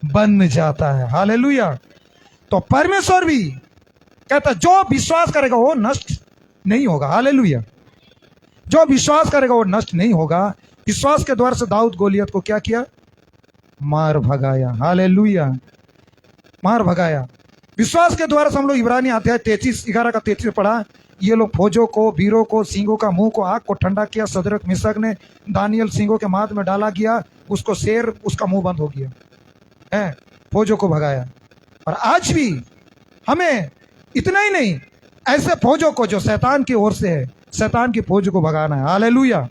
Speaker 1: बन जाता है। हालेलुया। तो परमेश्वर भी कहता जो विश्वास करेगा वो नष्ट नहीं होगा। हालेलुया। जो विश्वास करेगा वो नष्ट नहीं होगा। विश्वास के द्वारा से दाऊद गोलियत को क्या किया? मार भगाया। हालेलुया, मार भगाया। विश्वास के द्वारा से हम लोग इब्रानी अध्याय 11 का 33 पढ़ा, ये लोग फौजों को, वीरों को, सिंगों का मुंह को, आग को ठंडा किया। सदरक मिशक ने दानियल सिंगों के माथ में डाला गया, उसको शेर, उसका मुंह बंद हो गया है, फौजों को भगाया। और आज भी हमें इतना ही नहीं, ऐसे फौजों को जो शैतान की ओर से है, शैतान की फौज को भगाना है। हालेलुया।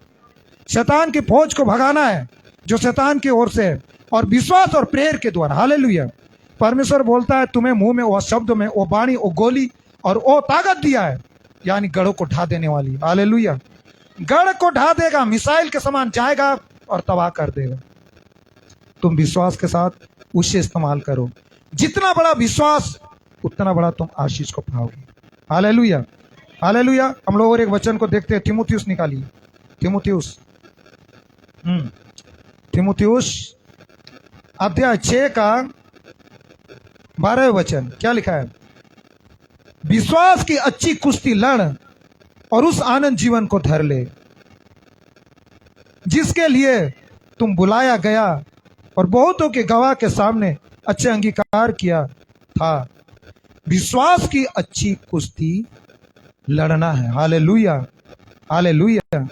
Speaker 1: शैतान की फौज को भगाना है जो शैतान की ओर से है, और विश्वास और प्रेयर के द्वारा। हालेलुया। परमेश्वर बोलता है तुम्हें मुंह में वो शब्द में वो वाणी वो गोली और वो ताकत दिया है, यानी गढ़ों को ढा देने वाली। हालेलुया। गढ़ को ढा देगा, मिसाइल के समान जाएगा और तबाह कर देगा। तुम विश्वास के साथ उसे इस्तेमाल करो। जितना बड़ा विश्वास उतना बड़ा तुम आशीष को पाओगे। Hallelujah, hallelujah. हम लोग और एक वचन को देखते हैं, तीमुथियुस निकालिए, तीमुथियुस तीमुथियुस अध्याय 6 का 12 वचन। क्या लिखा है? विश्वास की अच्छी कुश्ती लड़ और उस आनंद जीवन को धर ले जिसके लिए तुम बुलाया गया और बहुतों के गवाह के सामने अच्छे अंगीकार किया था। विश्वास की अच्छी कुश्ती लड़ना है। Hallelujah, hallelujah.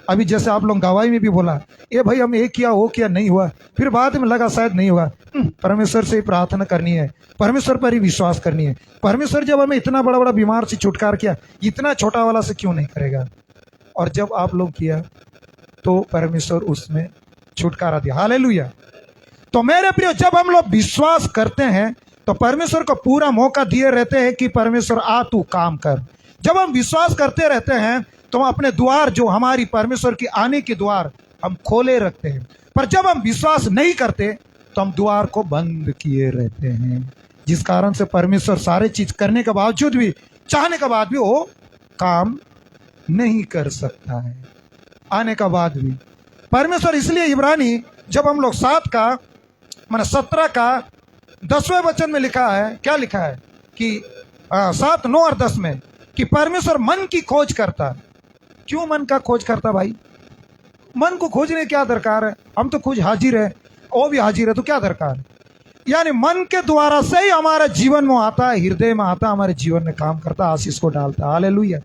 Speaker 1: अभी जैसे आप लोग गवाही में भी बोला, ये भाई हम ये किया वो किया नहीं हुआ, फिर बाद में लगा शायद नहीं हुआ, परमेश्वर से ही प्रार्थना करनी है, परमेश्वर पर ही विश्वास करनी है। परमेश्वर जब हमें इतना बड़ा बड़ा बीमार से छुटकार किया, इतना छोटा वाला से क्यों नहीं करेगा? और जब आप लोग किया तो परमेश्वर उसमें छुटकारा दिया। हालेलुया। तो मेरे प्रिय, जब हम लोग विश्वास करते हैं तो परमेश्वर को पूरा मौका दिए रहते हैं कि परमेश्वर आ तू काम कर। जब हम विश्वास करते रहते हैं तो हम अपने द्वार, जो हमारी परमेश्वर की आने के द्वार, हम खोले रखते हैं। पर जब हम विश्वास नहीं करते तो हम द्वार को बंद किए रहते हैं, जिस कारण से परमेश्वर सारे चीज करने के बावजूद भी, चाहने के बाद भी वो काम नहीं कर सकता है, आने का बाद भी। परमेश्वर इसलिए इब्रानी जब हम लोग 7 का 17 का 10वें वचन में लिखा है, क्या लिखा है कि 7, 9 और 10 में कि परमेश्वर मन की खोज करता है। क्यों मन का खोज करता भाई? मन को खोजने क्या दरकार है? हम तो खोज हाजिर है, वो भी हाजिर है, तो क्या दरकार है? यानी मन के द्वारा से ही हमारे जीवन में आता है, हृदय में आता है, हमारे जीवन में काम करता है, आशीष को डालता है। हालेलुया।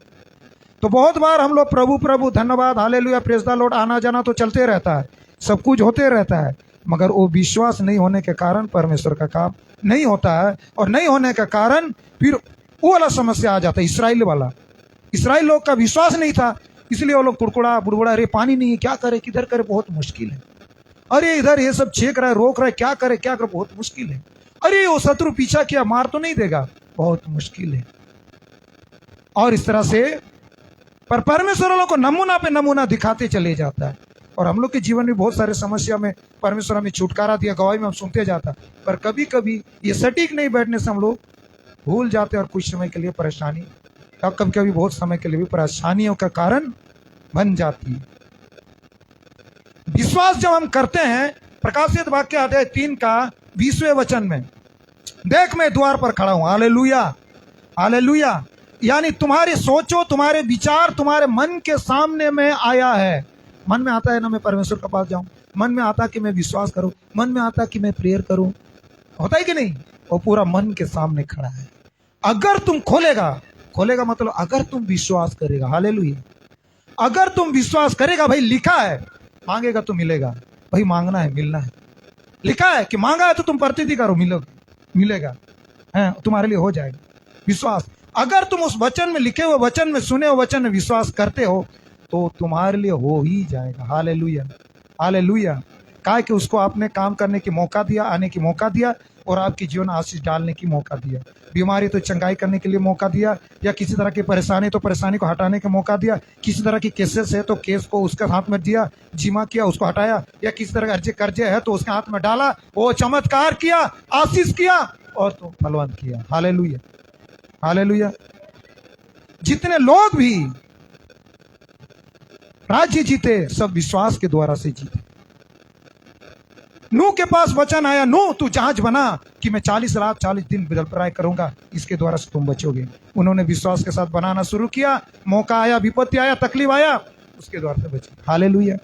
Speaker 1: तो बहुत बार हम लोग प्रभु प्रभु धन्यवाद, हालेलुया, प्रेज द लॉर्ड, आना जाना तो चलते रहता है, सब कुछ होते रहता है, मगर वो विश्वास नहीं होने के कारण परमेश्वर का काम नहीं होता है। और नहीं होने के कारण फिर वो वाला समस्या आ जाता है, इसराइल वाला। इसराइल लोग का विश्वास नहीं था, इसलिए वो लोग कुड़कुड़ा बुड़बुड़ा, अरे पानी नहीं है, क्या करे, किधर करे, बहुत मुश्किल है। अरे इधर ये सब छेक रहा है, रोक रहा है, क्या करे क्या करे, बहुत मुश्किल है। अरे वो शत्रु पीछा किया, मार तो नहीं देगा, बहुत मुश्किल है। और इस तरह से पर परमेश्वर वालों को नमूना पे नमूना दिखाते चले जाता है। और हम लोग के जीवन में बहुत सारे समस्या में परमेश्वर हमें छुटकारा दिया, गवाही में हम सुनते जाता, पर कभी कभी ये सटीक नहीं बैठने से हम लोग भूल जाते और कुछ समय के लिए परेशानी, या कभी कभी बहुत समय के लिए भी परेशानियों का कारण बन जाती है। विश्वास जब हम करते हैं, प्रकाशित वाक्य अध्याय 3 का 20वें वचन में, देख मैं द्वार पर खड़ा हूं। Hallelujah, hallelujah. यानी तुम्हारे सोचो, तुम्हारे विचार, तुम्हारे मन के सामने में आया है। मन में आता है ना मैं परमेश्वर के पास जाऊं, मन में आता कि मैं विश्वास करूं, मन में आता कि मैं प्रेयर करूं, होता है कि नहीं? वो पूरा मन के सामने खड़ा है। अगर तुम खोलेगा मतलब अगर तुम विश्वास करेगा। हालेलुया। अगर तुम विश्वास करेगा, भाई लिखा है मांगेगा तो मिलेगा, भाई मांगना है मिलना है, लिखा है कि मांगा है तो तुम प्रतिति करो, मिलेगा है, तुम्हारे लिए हो जाएगा। विश्वास, अगर तुम उस वचन में, लिखे हुए वचन में, सुने हुए वचन में विश्वास करते हो तो तुम्हारे लिए हो ही जाएगा। Hallelujah, hallelujah. काहे कि उसको आपने काम करने की मौका दिया, आने की मौका दिया, और आपके जीवन आशीष डालने की मौका दिया। बीमारी तो चंगाई करने के लिए मौका दिया, या किसी तरह की परेशानी तो परेशानी को हटाने का मौका दिया, किसी तरह की केसेस है तो केस को उसके हाथ में दिया, जिमा किया उसको हटाया, या किसी तरह के कर्जे है तो उसके हाथ में डाला, वो चमत्कार किया, आशीष किया और तो फलवंत किया। Hallelujah, hallelujah. जितने लोग भी राज्य जीते सब विश्वास के द्वारा से जीते। नूह के पास वचन आया, नूह तू जहाज बना कि मैं 40 रात 40 दिन जलप्रलय करूंगा, इसके द्वारा से तुम बचोगे। उन्होंने विश्वास के साथ बनाना शुरू किया, मौका आया, विपत्ति आया, तकलीफ आया, उसके द्वारा से बचे। हालेलुया।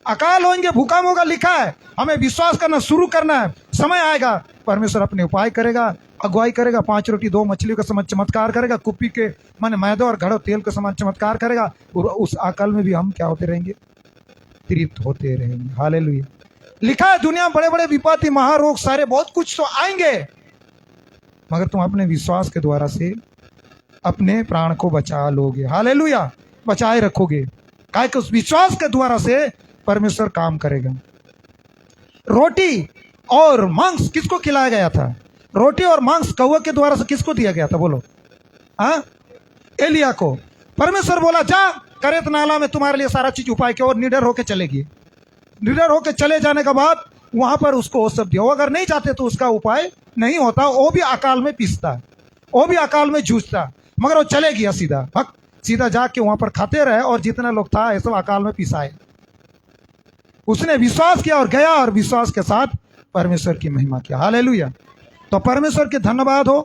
Speaker 1: अकाल होंगे, भूकंप होगा, लिखा है, हमें विश्वास करना शुरू करना है। समय आएगा, परमेश्वर अपने उपाय करेगा, अगुवाई करेगा, 5 रोटी 2 मछलियों का समान चमत्कार करेगा, कुप्पी के मन मैदे और घड़ो तेल के समान चमत्कार करेगा, और उस अकाल में भी हम क्या होते रहेंगे? तृप्त होते रहेंगे। हालेलुया। लिखा है दुनिया में बड़े बड़े विपत्ति, महारोग, सारे बहुत कुछ तो आएंगे, मगर तुम अपने विश्वास के द्वारा से अपने प्राण को बचा लोगे। हालेलुया। बचाए रखोगे, काहे कि उस विश्वास के द्वारा से परमेश्वर काम करेगा। रोटी और मांस किसको खिलाया गया था? रोटी और मांस कौवे के द्वारा से किसको दिया गया था? बोलो। हाँ, एलिया को। परमेश्वर बोला जा करेत नाला में तुम्हारे लिए सारा चीज उपाय किया, और निडर होके चलेगी। निडर होके चले जाने के बाद वहां पर उसको वो सब दिया। वो अगर नहीं चाहते तो उसका उपाय नहीं होता, वो भी अकाल में पिसता, वो भी अकाल में जूझता, मगर वो चले गया सीधा, सीधा जाके वहां पर खाते रहे, और जितना लोग था ये सब अकाल में पिसाए। उसने विश्वास किया और गया, और विश्वास के साथ परमेश्वर की महिमा किया। हालेलुया। तो परमेश्वर के धन्यवाद हो,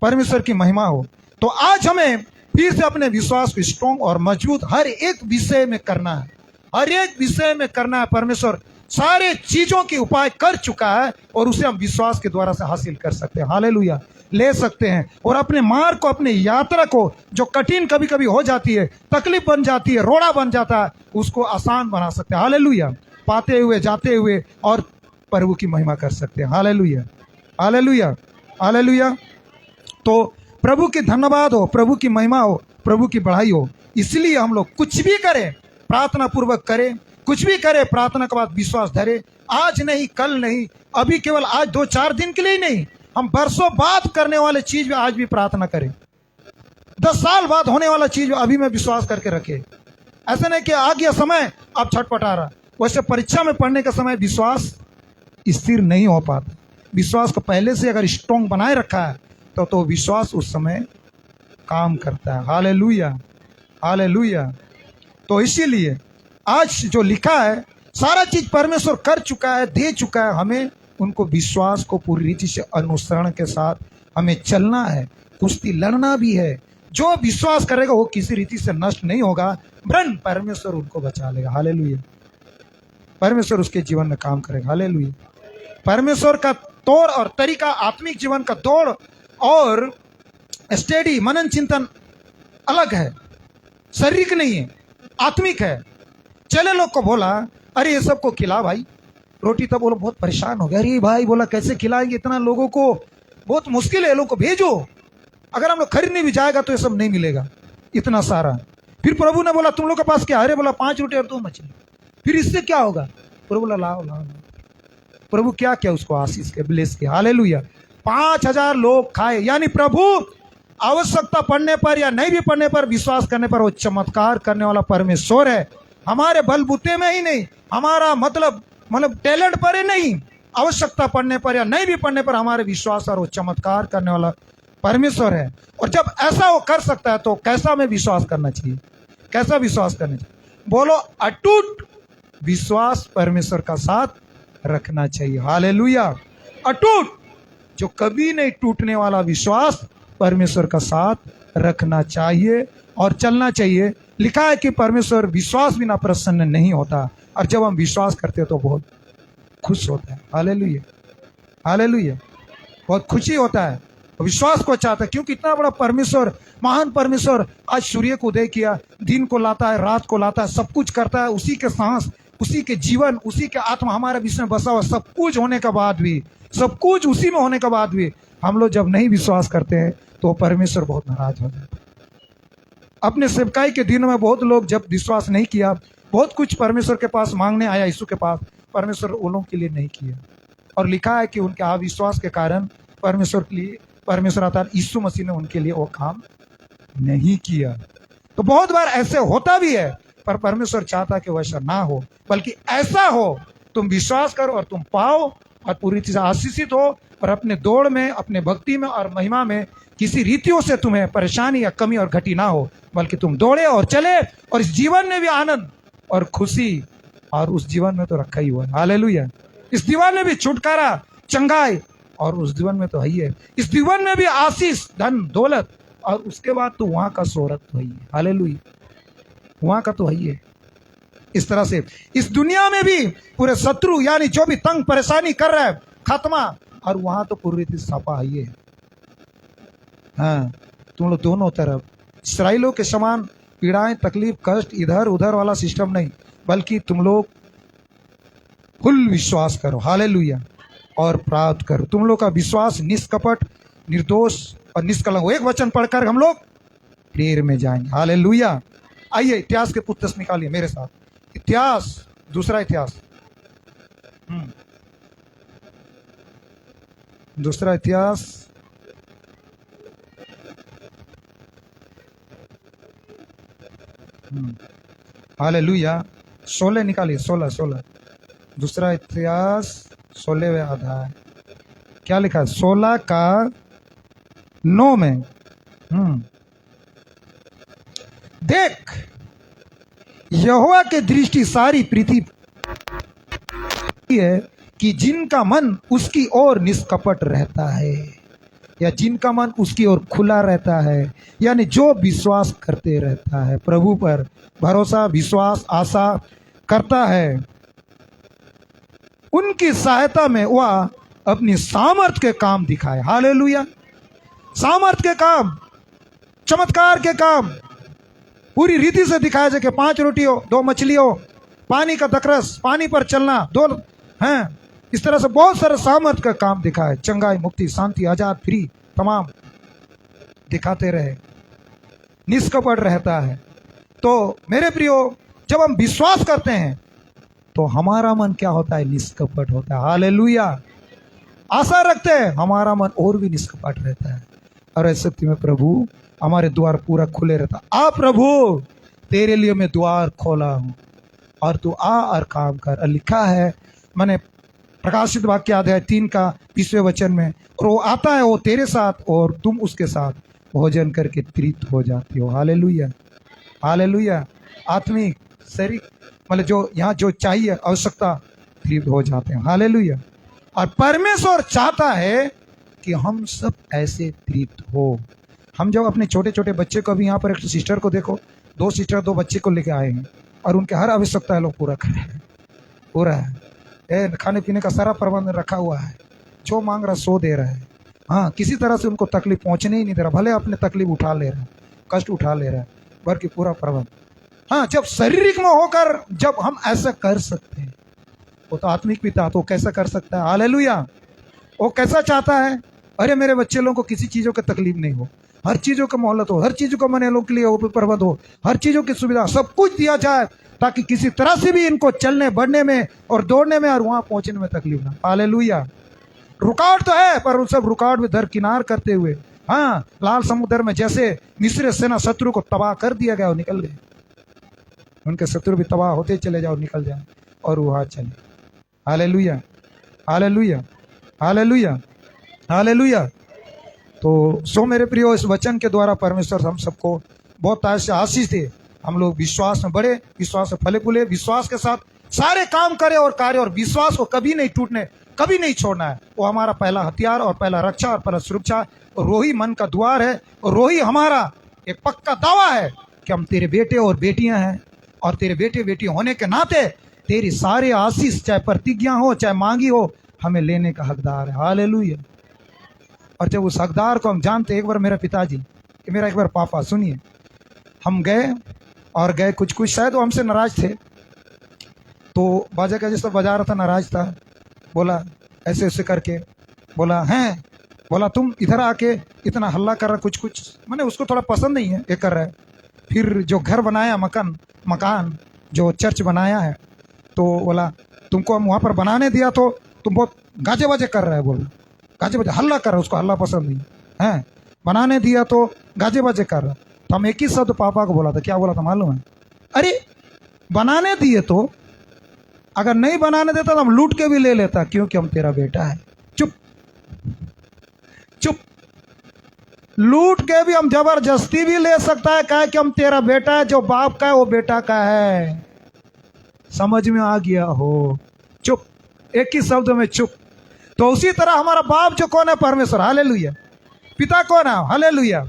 Speaker 1: परमेश्वर की महिमा हो। तो आज हमें फिर से अपने विश्वास को स्ट्रॉन्ग और मजबूत हर एक विषय में करना है, हर एक विषय में करना है। परमेश्वर सारे चीजों के उपाय कर चुका है, और उसे हम विश्वास के द्वारा से हासिल कर सकते हैं। हालेलुया। ले सकते हैं, और अपने मार्ग को, अपने यात्रा को, जो कठिन कभी कभी हो जाती है, तकलीफ बन जाती है, रोड़ा बन जाता है, उसको आसान बना सकते हैं। हालेलुया। पाते हुए, जाते हुए, और प्रभु की महिमा कर सकते हैं। हालेलुया। हालेलुया। हालेलुया। तो प्रभु की धन्यवाद हो, प्रभु की महिमा हो, प्रभु की बढ़ाई हो। इसलिए हम लोग कुछ भी करें प्रार्थना पूर्वक करें, कुछ भी करें प्रार्थना के बाद विश्वास धरे। आज नहीं, कल नहीं, अभी केवल आज 2-4 दिन के लिए ही नहीं, हम बरसों बाद करने वाले चीज में आज भी प्रार्थना करें। 10 साल बाद होने वाला चीज अभी में विश्वास करके रखे। ऐसा नहीं कि आ गया समय अब छटपटा रहा। वैसे परीक्षा में पढ़ने का समय विश्वास स्थिर नहीं हो पाता। विश्वास को पहले से अगर स्ट्रॉन्ग बनाए रखा है तो विश्वास उस समय काम करता है। हालेलुया। हालेलुया। तो इसीलिए आज जो लिखा है सारा चीज परमेश्वर कर चुका है, दे चुका है। हमें उनको विश्वास को पूरी रीति से अनुसरण के साथ हमें चलना है, कुश्ती लड़ना भी है। जो विश्वास करेगा वो किसी रीति से नष्ट नहीं होगा, वरन परमेश्वर उनको बचा लेगा। हालेलुया। परमेश्वर उसके जीवन में काम करेगा। हालेलुया। परमेश्वर का तौर और तरीका, आत्मिक जीवन का दौड़ और स्टडी मनन चिंतन अलग है, शारीरिक नहीं है, आत्मिक है। चले लोग को बोला अरे ये सबको खिला भाई रोटी, तब वो लोग बहुत परेशान हो गए। अरे भाई बोला कैसे खिलाएंगे इतना लोगों को, बहुत मुश्किल है, लोगों को भेजो, अगर हम लोग खरीदने भी जाएगा तो ये सब नहीं मिलेगा इतना सारा। फिर प्रभु ने बोला तुम लोग के पास क्या? अरे बोला 5 रोटी और 2 मछली। फिर इससे क्या होगा? प्रभु बोला लाओ लाओ। प्रभु क्या क्या उसको आशीष के, ब्लेस के। हालेलुया। 5000 लोग खाए। यानी प्रभु आवश्यकता पड़ने पर या नहीं भी पड़ने पर, विश्वास करने पर वो चमत्कार करने वाला परमेश्वर है। हमारे बलबूते में ही नहीं, हमारा मतलब टैलेंट पर ही नहीं, आवश्यकता पड़ने पर या नहीं भी पड़ने पर हमारे विश्वास और वो चमत्कार करने वाला परमेश्वर है। और जब ऐसा वो कर सकता है तो कैसा हमें विश्वास करना चाहिए? कैसा विश्वास करना चाहिए? बोलो अटूट विश्वास परमेश्वर का साथ रखना चाहिए। हालेलुया। अटूट, जो कभी नहीं टूटने वाला विश्वास परमेश्वर का साथ रखना चाहिए और चलना चाहिए। लिखा है कि परमेश्वर विश्वास बिना प्रसन्न नहीं होता, और जब हम विश्वास करते हैं तो बहुत खुश होता है। हालेलुया। हालेलुया। बहुत खुशी होता है, विश्वास को चाहता है, क्योंकि इतना बड़ा परमेश्वर, महान परमेश्वर आज सूर्य को उदय किया, दिन को लाता है, रात को लाता है, सब कुछ करता है। उसी के सांस, उसी के जीवन, उसी के आत्मा हमारे बीच में बसा हुआ। सब कुछ होने के बाद भी, सब कुछ उसी में होने के बाद भी हम लोग जब नहीं विश्वास करते हैं तो परमेश्वर बहुत नाराज हो जाता है। अपने सेवकाई के दिनों में बहुत लोग जब विश्वास नहीं किया, बहुत कुछ परमेश्वर के पास मांगने आया, यीशु के पास, परमेश्वर उन लोगों के लिए नहीं किया। और लिखा है कि उनके अविश्वास के कारण परमेश्वर के लिए, परमेश्वर अर्थात यीशु मसीह ने उनके लिए वो काम नहीं किया। तो बहुत बार ऐसे होता भी है, पर परमेश्वर चाहता कि वैसा ना हो, बल्कि ऐसा हो तुम विश्वास करो और तुम पाओ और पूरी तरह से आशीषित हो, और अपने दौड़ में, अपने भक्ति में और महिमा में किसी रीतियों से तुम्हें परेशानी या कमी और घटी ना हो, बल्कि तुम दौड़े और चले और इस जीवन में भी आनंद और खुशी और उस जीवन में तो रखा ही हुआ है। हालेलुया। इस जीवन में भी छुटकारा, चंगाई और उस जीवन में तो है ही है। इस जीवन में भी आशीष, धन दौलत और उसके बाद तो वहां का शोहरत तो है ही है। हालेलुया, वहां का तो है ही है। इस तरह से इस दुनिया में भी पूरे शत्रु यानी जो भी तंग परेशानी कर रहा है, खात्मा, और वहां तो पूरी रीति छापा है। हाँ, तुम लोग दोनों तरफ इसराइलों के समान पीड़ाएं, तकलीफ, कष्ट, इधर उधर वाला सिस्टम नहीं, बल्कि तुम लोग फुल विश्वास करो। हालेलुया, और प्राप्त करो। तुम लोग का विश्वास निष्कपट, निर्दोष और निष्कलंक। एक वचन पढ़कर हम लोग प्रेयर में जाएंगे। हालेलुया। आइए इतिहास के पुस्तक निकालिए मेरे साथ। इतिहास, दूसरा इतिहास, दूसरा इतिहास, हालेलुया। 16 निकालिए, 16 दूसरा इतिहास 16वें अध्याय। क्या लिखा है? 16 का 9 में। देख, यहोवा के दृष्टि सारी पृथ्वी है कि जिनका मन उसकी ओर निष्कपट रहता है, या जिनका मन उसकी ओर खुला रहता है, यानी जो विश्वास करते रहता है, प्रभु पर भरोसा, विश्वास, आशा करता है, उनकी सहायता में वह अपनी सामर्थ के काम दिखाए। हालेलुया। सामर्थ के काम, चमत्कार के काम पूरी रीति से दिखाया जाए कि 5 रोटी हो, 2 मछली हो, पानी का दकरस, पानी पर चलना, 2 हैं, इस तरह से बहुत सारे सामर्थ का काम दिखाए। चंगाई, मुक्ति, शांति, आजाद, फ्री, तमाम दिखाते रहे, निष्कपट रहता है। तो मेरे प्रियो, जब हम विश्वास करते हैं तो हमारा मन क्या होता है? निष्कपट होता है। हालेलुया। आशा रखते हैं, हमारा मन और भी निष्कपट रहता है। और ऐसे स्थिति में प्रभु हमारे द्वार पूरा खुले रहता। आ प्रभु, तेरे लिए मैं द्वार खोला हूं और तू आ और काम कर। लिखा है, मैंने प्रकाशित वाक्य अध्याय 3 का 20वें वचन में, और वो आता है, वो तेरे साथ और तुम उसके साथ भोजन करके तृप्त हो जाती हो। Hallelujah, hallelujah. आत्मिक, शरीर, मतलब जो यहाँ जो चाहिए आवश्यकता, तृप्त हो जाते हैं। हालेलुया। और परमेश्वर चाहता है कि हम सब ऐसे तृप्त हो। हम जब अपने छोटे छोटे बच्चे को, भी यहाँ पर एक सिस्टर को देखो, 2 सिस्टर 2 बच्चे को लेके आए हैं और उनके हर आवश्यकता है लोग पूरा कर रहे हैं। पूरा है, खाने पीने का सारा प्रबंध रखा हुआ है, जो मांग रहा सो दे रहा है। हाँ, किसी तरह से उनको तकलीफ पहुंचने ही नहीं दे रहा, भले अपने तकलीफ उठा ले रहा है, कष्ट उठा ले रहा है, बल्कि पूरा प्रबंध। हाँ, जब शारीरिक में होकर जब हम ऐसा कर सकते हैं, वो तो आत्मिक पिता तो कैसा कर सकता है। हालेलुया। वो कैसा चाहता है? अरे मेरे बच्चे लोगों को किसी चीजों की तकलीफ नहीं हो, हर चीजों का मोहलत हो, हर चीजों का मन लोगों के लिए प्रबंध हो, हर चीजों की सुविधा, सब कुछ दिया जाए, ताकि किसी तरह से भी इनको चलने, बढ़ने में और दौड़ने में और वहां पहुंचने में तकलीफ ना। हालेलुया। रुकावट तो है, पर उन सब रुकावट में दरकिनार करते हुए, हाँ, लाल समुद्र में जैसे मिस्र सेना शत्रु को तबाह कर दिया गया, निकल गए, उनके शत्रु भी तबाह होते चले जाओ, निकल जाए और वहां चले। Hallelujah, hallelujah, hallelujah, hallelujah. तो सो मेरे प्रियो, इस वचन के द्वारा परमेश्वर हम सबको बहुत से आशीष दे। हम लोग विश्वास में बढ़े, विश्वास में फले फूले, विश्वास के साथ सारे काम करें और कार्य, और विश्वास को कभी नहीं टूटने, कभी नहीं छोड़ना है। वो हमारा पहला हथियार और पहला रक्षा और पहला सुरक्षा, और रोही मन का द्वार है, और रोही हमारा एक पक्का दावा है कि हम तेरे बेटे और बेटियां हैं, और तेरे बेटे बेटी होने के नाते तेरी सारे आशीष, चाहे प्रतिज्ञा हो चाहे मांगी हो, हमें लेने का हकदार है। हालेलुया। और जब उस हकदार को हम जानते, एक बार मेरे पिताजी, मेरा एक बार पापा, सुनिए, हम गए और गए कुछ शायद वो हमसे नाराज थे, तो बाजा का जैसा बजा रहा था, नाराज था, बोला ऐसे ऐसे करके, बोला हैं, बोला तुम इधर आके इतना हल्ला कर रहा, कुछ मैंने उसको थोड़ा पसंद नहीं है ये कर रहा है। फिर जो घर बनाया, मकान जो चर्च बनाया है, तो बोला तुमको हम वहाँ पर बनाने दिया तो तुम बहुत गाजे बाजे कर रहा है, बोला गाजे बाजे हल्ला कर रहा है, उसको हल्ला पसंद नहीं है, बनाने दिया तो गाजे बाजे कर रहा। तो हम एक ही शब्द पापा को बोला था, क्या बोला था मालूम है? अरे बनाने दिए तो, अगर नहीं बनाने देता तो हम लूट के भी ले लेता, क्योंकि हम तेरा बेटा है। चुप चुप, लूट के भी हम जबरदस्ती भी ले सकता है, कहे कि हम तेरा बेटा है, जो बाप का है वो बेटा का है। समझ में आ गया हो, चुप, एक ही शब्द में चुप। तो उसी तरह हमारा बाप जो कौन है? परमेश्वर, हालेलुया। पिता कौन है? हालेलुया।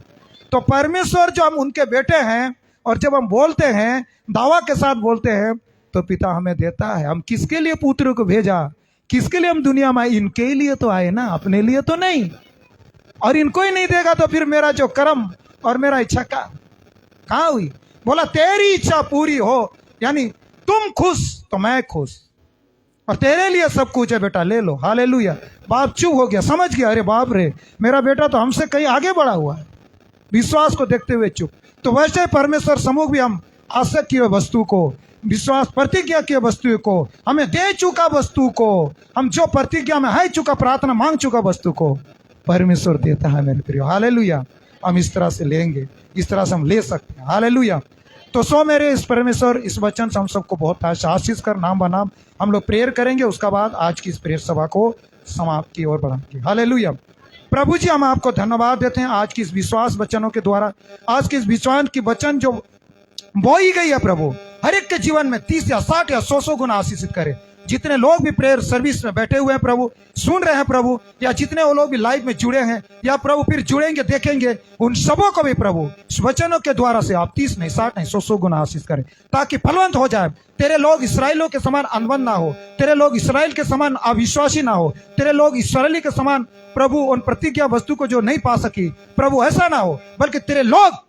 Speaker 1: तो परमेश्वर जो हम उनके बेटे हैं, और जब हम बोलते हैं, दावा के साथ बोलते हैं, तो पिता हमें देता है। हम किसके लिए पुत्र को भेजा? किसके लिए हम दुनिया में आए? इनके लिए तो आए ना, अपने लिए तो नहीं। और इनको ही नहीं देगा तो फिर मेरा जो कर्म और मेरा इच्छा कहाँ हुई? बोला तेरी इच्छा पूरी हो, यानी तुम खुश तो मैं खुश, और तेरे लिए सब कुछ है बेटा, ले लो। हालेलुया। बाप चुप हो गया, समझ गया, अरे बाप रे, मेरा बेटा तो हमसे कहीं आगे बढ़ा हुआ है, विश्वास को देखते हुए चुप। तो वैसे परमेश्वर सम्मुख भी हम आशा किए वस्तु को, विश्वास प्रतिज्ञा किए वस्तु को, हमें दे चुका वस्तु को, हम जो प्रतिज्ञा में है चुका, प्रार्थना मांग चुका वस्तु को परमेश्वर देता है मेरे प्रियो। हालेलुया। हम इस तरह से लेंगे, इस तरह से हम ले सकते हैं। हालेलुया। तो सो मेरे इस परमेश्वर इस वचन से हम सबको बहुत आशीष कर नाम बनाम हम लोग प्रेयर करेंगे। उसका बाद आज की इस प्रेयर सभा को समाप्त की ओर बढ़ाएंगे। हालेलुया। प्रभु जी, हम आपको धन्यवाद देते हैं आज की इस विश्वास वचनों के द्वारा, आज के इस विश्वास की वचन जो बोई गई है प्रभु, हर एक के जीवन में 30 या 60 या 100 गुना आशीषित करे। जितने लोग भी प्रेयर सर्विस में बैठे हुए हैं प्रभु, सुन रहे हैं प्रभु, या जितने वो लोग भी लाइव में जुड़े हैं या प्रभु फिर जुड़ेंगे देखेंगे, उन सबों को भी प्रभु वचनों के द्वारा से आप 30 नहीं 60 नहीं 100 गुना आशीष करें, ताकि फलवंत हो जाए। तेरे लोग इसराइलों के समान अनबन ना हो, तेरे लोग इसराइल के समान अविश्वासी ना हो, तेरे लोग इसराइली के समान प्रभु उन प्रतिज्ञा वस्तु को जो नहीं पा सकी प्रभु ऐसा ना हो, बल्कि तेरे लोग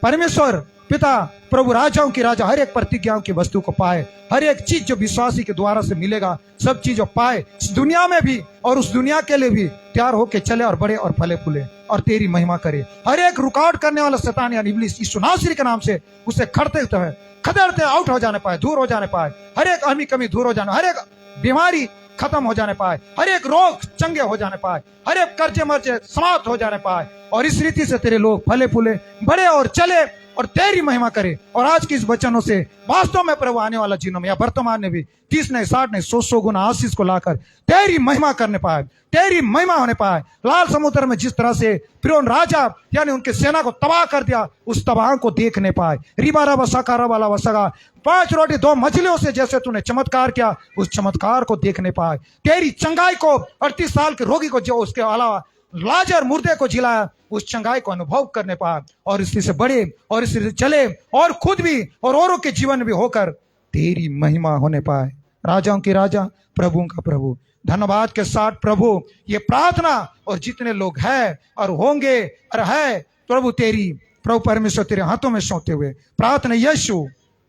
Speaker 1: परमेश्वर पिता प्रभु राजाओं की राजा हर एक प्रतिज्ञाओं की वस्तु को पाए, हर एक चीज जो विश्वासी के द्वारा से मिलेगा सब चीजों पाए, इस दुनिया में भी और उस दुनिया के लिए भी तैयार होके चले और बड़े और फले फूले और तेरी महिमा करे। हर एक रुकावट करने वाला शैतान यानी इब्लीस यीशु नासरी के नाम से उसे खदेड़ते आउट हो जाने पाए, दूर हो जाने पाए, हर एक अमी कमी दूर हो जाने, हर एक बीमारी खत्म हो जाने पाए, हर एक रोग चंगे हो जाने पाए, हर एक कर्जे मर्जे समाप्त हो जाने पाए, और इस रीति से तेरे लोग फले फूले बड़े और चले और तेरी महिमा करे। और आज की इस वचनों से वास्तव में प्रभु आने वाला जीवन में या वर्तमान में भी 30 नहीं 60 नहीं 100 गुना आशीष को लाकर तेरी महिमा करने पाए, तेरी महिमा होने पाए। लाल समुद्र में जिस तरह से फिरौन राजा यानी उनके सेना को तबाह कर दिया, उस तबाह को देखने पाए। रिबारा वसाकारा वाला वसगा 5 रोटी 2 मछलियों से जैसे तूने चमत्कार किया, उस चमत्कार को देखने पाए। तेरी चंगाई को 38 साल के रोगी को जो उसके अलावा लाजर मुर्दे को जिलाया, उस चंगाई को अनुभव करने पाए, और इसी से बड़े और इसी से चले और खुद भी और औरों के जीवन भी होकर तेरी महिमा होने पाए। राजाओं की राजा प्रभु का प्रभु, धन्यवाद के साथ प्रभु ये प्रार्थना और जितने लोग हैं और होंगे और है प्रभु तेरी प्रभु परमेश्वर तेरे हाथों में सौंपते हुए प्रार्थना यीशु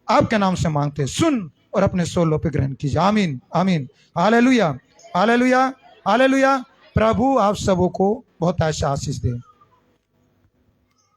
Speaker 1: आपके नाम से मांगते, सुन और अपने सोलों पे ग्रहण कीजिए। आमीन आमीन। Hallelujah hallelujah hallelujah. प्रभु आप सबों को बहुत अच्छा आशीष दे।